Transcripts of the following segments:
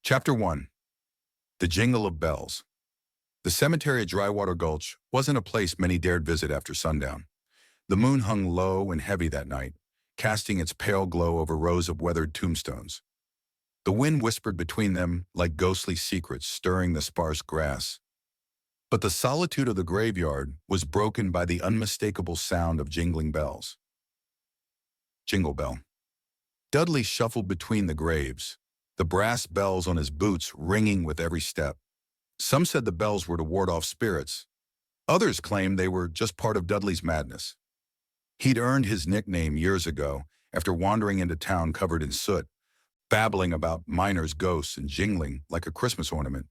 Chapter 1. The Jingle of Bells. The cemetery at Drywater Gulch wasn't a place many dared visit after sundown. The moon hung low and heavy that night, casting its pale glow over rows of weathered tombstones. The wind whispered between them like ghostly secrets stirring the sparse grass. But the solitude of the graveyard was broken by the unmistakable sound of jingling bells. Jingle bell. Dudley shuffled between the graves, the brass bells on his boots ringing with every step. Some said the bells were to ward off spirits. Others claimed they were just part of Dudley's madness. He'd earned his nickname years ago after wandering into town covered in soot, babbling about miners' ghosts and jingling like a Christmas ornament.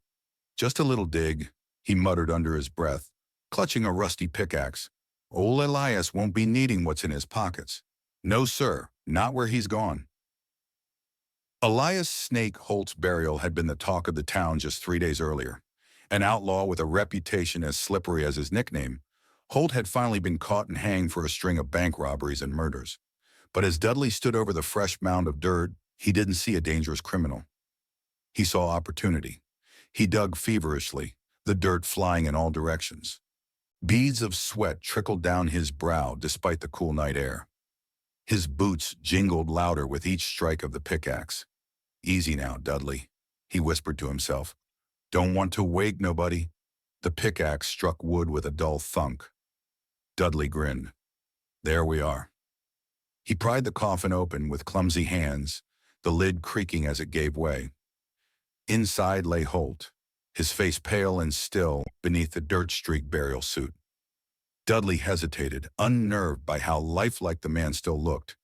Just a little dig, he muttered under his breath, clutching a rusty pickaxe. Old Elias won't be needing what's in his pockets. No, sir, not where he's gone. Elias Snake Holt's burial had been the talk of the town just 3 days earlier. An outlaw with a reputation as slippery as his nickname, Holt had finally been caught and hanged for a string of bank robberies and murders. But as Dudley stood over the fresh mound of dirt, he didn't see a dangerous criminal. He saw opportunity. He dug feverishly, the dirt flying in all directions. Beads of sweat trickled down his brow despite the cool night air. His boots jingled louder with each strike of the pickaxe. "Easy now, Dudley," he whispered to himself. "Don't want to wake nobody." The pickaxe struck wood with a dull thunk. Dudley grinned. There we are. He pried the coffin open with clumsy hands, the lid creaking as it gave way. Inside lay Holt, his face pale and still beneath the dirt-streaked burial suit. Dudley hesitated, unnerved by how lifelike the man still looked,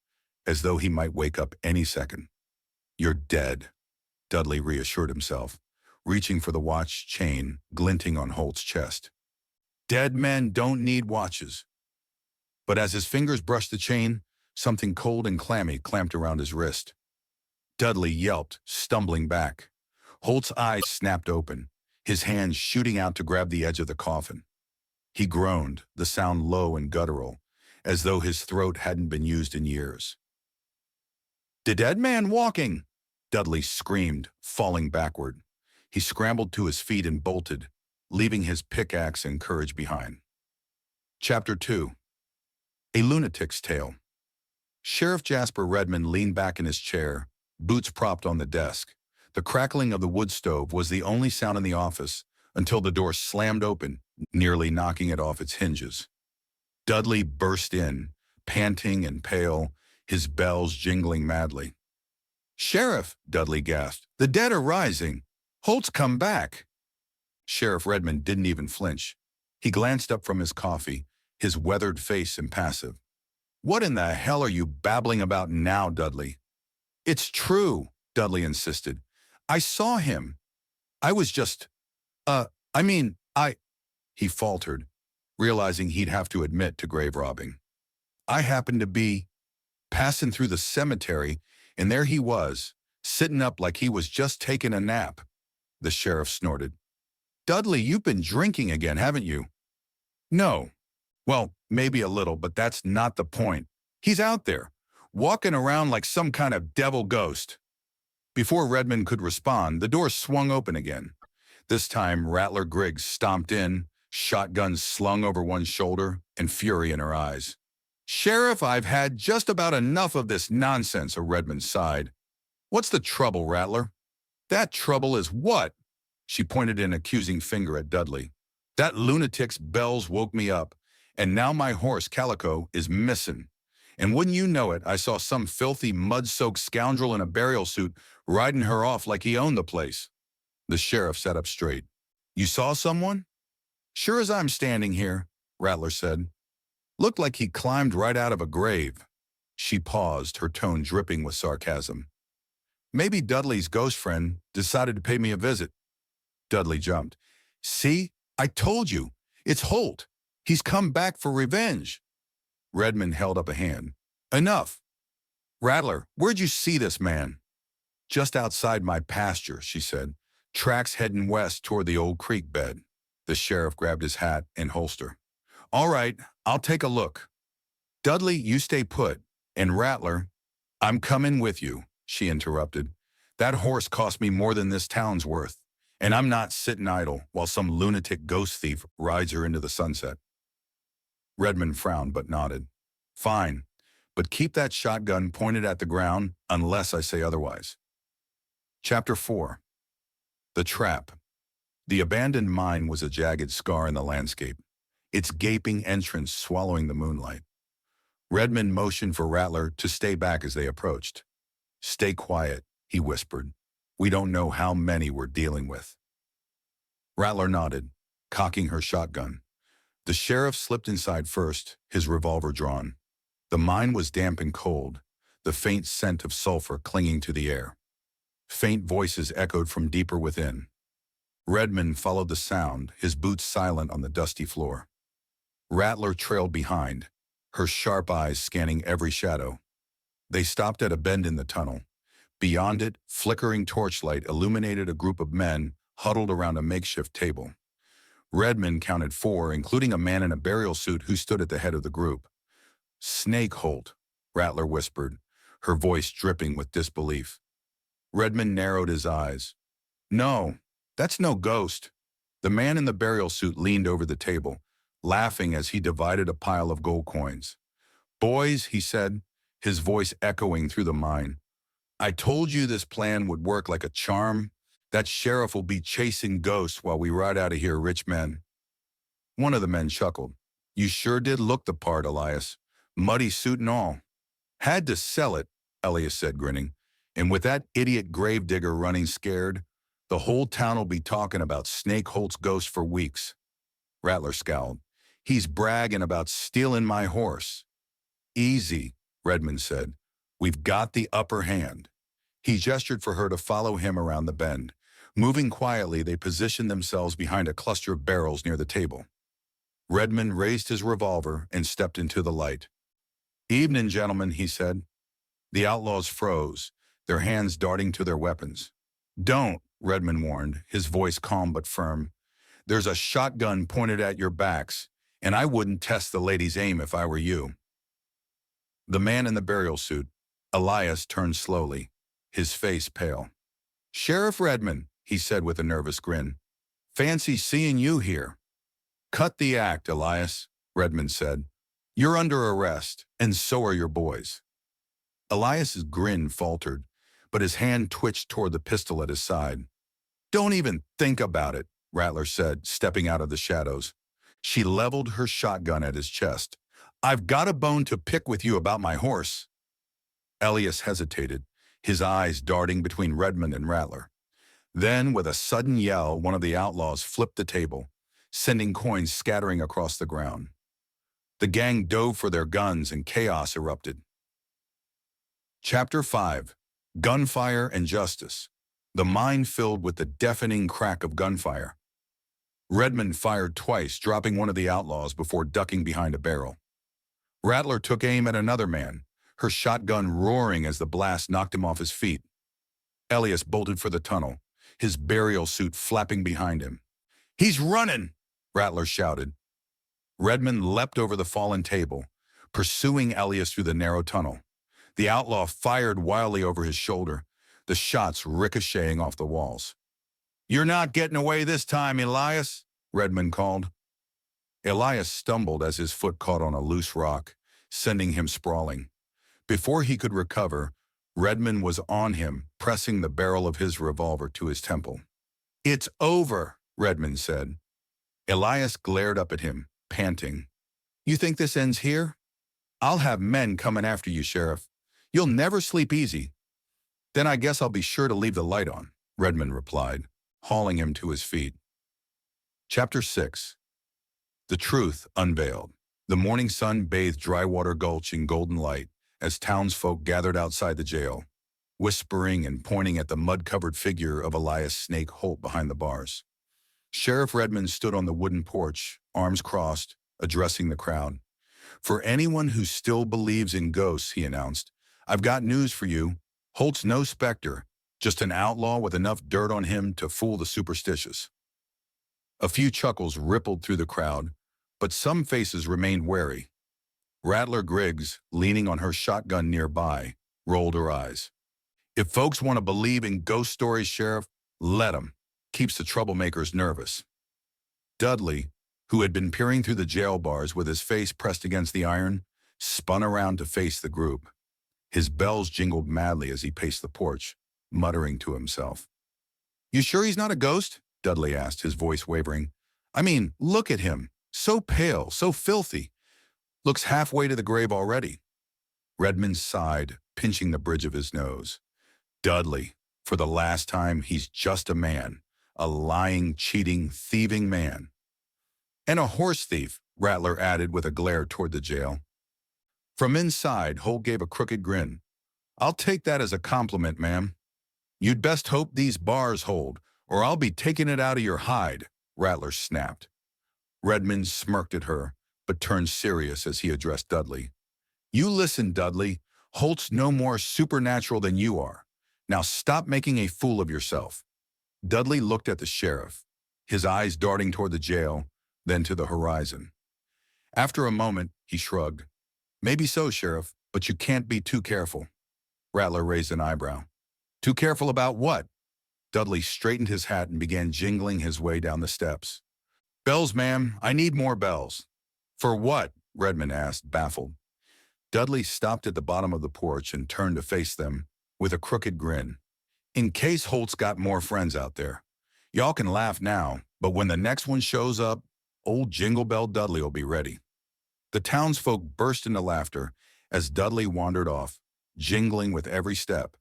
as though he might wake up any second. "You're dead," Dudley reassured himself, reaching for the watch chain glinting on Holt's chest. Dead men don't need watches. But as his fingers brushed the chain, something cold and clammy clamped around his wrist. Dudley yelped, stumbling back. Holt's eyes snapped open, his hands shooting out to grab the edge of the coffin. He groaned, the sound low and guttural, as though his throat hadn't been used in years. "The dead man walking!" Dudley screamed, falling backward. He scrambled to his feet and bolted, leaving his pickaxe and courage behind. Chapter 2. A Lunatic's Tale. Sheriff Jasper Redmond leaned back in his chair, boots propped on the desk. The crackling of the wood stove was the only sound in the office until the door slammed open, nearly knocking it off its hinges. Dudley burst in, panting and pale, his bells jingling madly. "Sheriff," Dudley gasped, "the dead are rising. Holt's come back." Sheriff Redmond didn't even flinch. He glanced up from his coffee, his weathered face impassive. "What in the hell are you babbling about now, Dudley?" "It's true," Dudley insisted. "I saw him. I was just, he faltered, realizing he'd have to admit to grave robbing. "I happened to be passing through the cemetery, and there he was, sitting up like he was just taking a nap." The sheriff snorted. "Dudley, you've been drinking again, haven't you?" "No. Well, maybe a little, but that's not the point. He's out there, walking around like some kind of devil ghost." Before Redmond could respond, the door swung open again. This time, Rattler Griggs stomped in, shotgun slung over one shoulder and fury in her eyes. "Sheriff, I've had just about enough of this nonsense," Redmond sighed. "What's the trouble, Rattler?" "That trouble is what?" She pointed an accusing finger at Dudley. "That lunatic's bells woke me up, and now my horse, Calico, is missing. And wouldn't you know it, I saw some filthy, mud-soaked scoundrel in a burial suit riding her off like he owned the place." The sheriff sat up straight. "You saw someone?" "Sure as I'm standing here," Rattler said. "Looked like he climbed right out of a grave." She paused, her tone dripping with sarcasm. "Maybe Dudley's ghost friend decided to pay me a visit." Dudley jumped. "See? I told you. It's Holt. He's come back for revenge." Redmond held up a hand. "Enough. Rattler, where'd you see this man?" "Just outside my pasture," she said. "Tracks heading west toward the old creek bed." The sheriff grabbed his hat and holster. "All right, I'll take a look." "Dudley, you stay put. And Rattler—" "I'm coming with you," she interrupted. That horse cost me more than this town's worth, and I'm not sitting idle while some lunatic ghost thief rides her into the sunset. Redmond frowned but nodded. Fine, but keep that shotgun pointed at the ground unless I say otherwise. Chapter 4. The Trap. The abandoned mine was a jagged scar in the landscape, its gaping entrance swallowing the moonlight. Redmond motioned for Rattler to stay back as they approached. Stay quiet, he whispered. We don't know how many we're dealing with. Rattler nodded, cocking her shotgun. The sheriff slipped inside first, his revolver drawn. The mine was damp and cold, the faint scent of sulfur clinging to the air. Faint voices echoed from deeper within. Redmond followed the sound, his boots silent on the dusty floor. Rattler trailed behind, her sharp eyes scanning every shadow. They stopped at a bend in the tunnel. Beyond it, flickering torchlight illuminated a group of men huddled around a makeshift table. Redmond counted 4, including a man in a burial suit who stood at the head of the group. Snake Holt, Rattler whispered, her voice dripping with disbelief. Redmond narrowed his eyes. No, that's no ghost. The man in the burial suit leaned over the table, laughing as he divided a pile of gold coins. Boys, he said, his voice echoing through the mine. I told you this plan would work like a charm. That sheriff will be chasing ghosts while we ride out of here, rich men. One of the men chuckled. You sure did look the part, Elias. Muddy suit and all. Had to sell it, Elias said, grinning. And with that idiot gravedigger running scared, the whole town will be talking about Snake Holt's ghost for weeks. Rattler scowled. He's bragging about stealing my horse. Easy, Redmond said. We've got the upper hand. He gestured for her to follow him around the bend. Moving quietly, they positioned themselves behind a cluster of barrels near the table. Redmond raised his revolver and stepped into the light. Evening, gentlemen, he said. The outlaws froze, their hands darting to their weapons. Don't, Redmond warned, his voice calm but firm. There's a shotgun pointed at your backs, and I wouldn't test the lady's aim if I were you. The man in the burial suit, Elias, turned slowly, his face pale. Sheriff Redmond, he said with a nervous grin. Fancy seeing you here. Cut the act, Elias, Redmond said. You're under arrest, and so are your boys. Elias's grin faltered, but his hand twitched toward the pistol at his side. Don't even think about it, Rattler said, stepping out of the shadows. She leveled her shotgun at his chest. I've got a bone to pick with you about my horse. Elias hesitated, his eyes darting between Redmond and Rattler. Then, with a sudden yell, one of the outlaws flipped the table, sending coins scattering across the ground. The gang dove for their guns and chaos erupted. Chapter 5. Gunfire and Justice. The mine filled with the deafening crack of gunfire. Redmond fired twice, dropping one of the outlaws before ducking behind a barrel. Rattler took aim at another man, her shotgun roaring as the blast knocked him off his feet. Elias bolted for the tunnel, his burial suit flapping behind him. He's running, Rattler shouted. Redmond leapt over the fallen table, pursuing Elias through the narrow tunnel. The outlaw fired wildly over his shoulder, the shots ricocheting off the walls. You're not getting away this time, Elias, Redmond called. Elias stumbled as his foot caught on a loose rock, sending him sprawling. Before he could recover, Redmond was on him, pressing the barrel of his revolver to his temple. It's over, Redmond said. Elias glared up at him, panting. You think this ends here? I'll have men coming after you, Sheriff. You'll never sleep easy. Then I guess I'll be sure to leave the light on, Redmond replied, hauling him to his feet. Chapter 6. The Truth Unveiled. The morning sun bathed Drywater Gulch in golden light as townsfolk gathered outside the jail, whispering and pointing at the mud-covered figure of Elias Snake Holt behind the bars. Sheriff Redmond stood on the wooden porch, arms crossed, addressing the crowd. For anyone who still believes in ghosts, he announced, I've got news for you. Holt's no specter, just an outlaw with enough dirt on him to fool the superstitious. A few chuckles rippled through the crowd, but some faces remained wary. Rattler Griggs, leaning on her shotgun nearby, rolled her eyes. If folks want to believe in ghost stories, Sheriff, let 'em. Keeps the troublemakers nervous. Dudley, who had been peering through the jail bars with his face pressed against the iron, spun around to face the group. His bells jingled madly as he paced the porch, muttering to himself. "You sure he's not a ghost?" Dudley asked, his voice wavering. "I mean, look at him. So pale, so filthy. Looks halfway to the grave already." Redmond sighed, pinching the bridge of his nose. "Dudley, for the last time, he's just a man. A lying, cheating, thieving man." "And a horse thief," Rattler added with a glare toward the jail. From inside, Holt gave a crooked grin. "I'll take that as a compliment, ma'am." "You'd best hope these bars hold, or I'll be taking it out of your hide," Rattler snapped. Redmond smirked at her, but turned serious as he addressed Dudley. "You listen, Dudley. Holt's no more supernatural than you are. Now stop making a fool of yourself." Dudley looked at the sheriff, his eyes darting toward the jail, then to the horizon. After a moment, he shrugged. "Maybe so, Sheriff, but you can't be too careful." Rattler raised an eyebrow. "Too careful about what?" Dudley straightened his hat and began jingling his way down the steps. "Bells, ma'am. I need more bells." "For what?" Redmond asked, baffled. Dudley stopped at the bottom of the porch and turned to face them with a crooked grin. "In case Holt's got more friends out there. Y'all can laugh now, but when the next one shows up, old Jingle Bell Dudley will be ready." The townsfolk burst into laughter as Dudley wandered off, jingling with every step.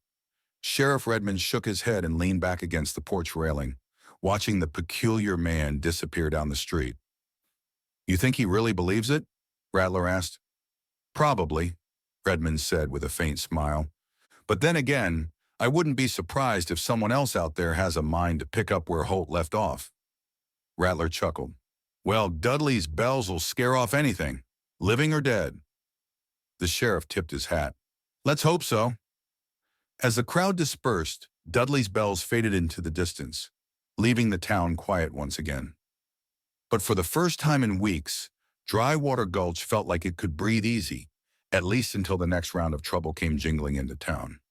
Sheriff Redmond shook his head and leaned back against the porch railing, watching the peculiar man disappear down the street. "You think he really believes it?" Rattler asked. "Probably," Redmond said with a faint smile. "But then again, I wouldn't be surprised if someone else out there has a mind to pick up where Holt left off." Rattler chuckled. "Well, Dudley's bells will scare off anything, living or dead." The sheriff tipped his hat. "Let's hope so." As the crowd dispersed, Dudley's bells faded into the distance, leaving the town quiet once again. But for the first time in weeks, Drywater Gulch felt like it could breathe easy, at least until the next round of trouble came jingling into town.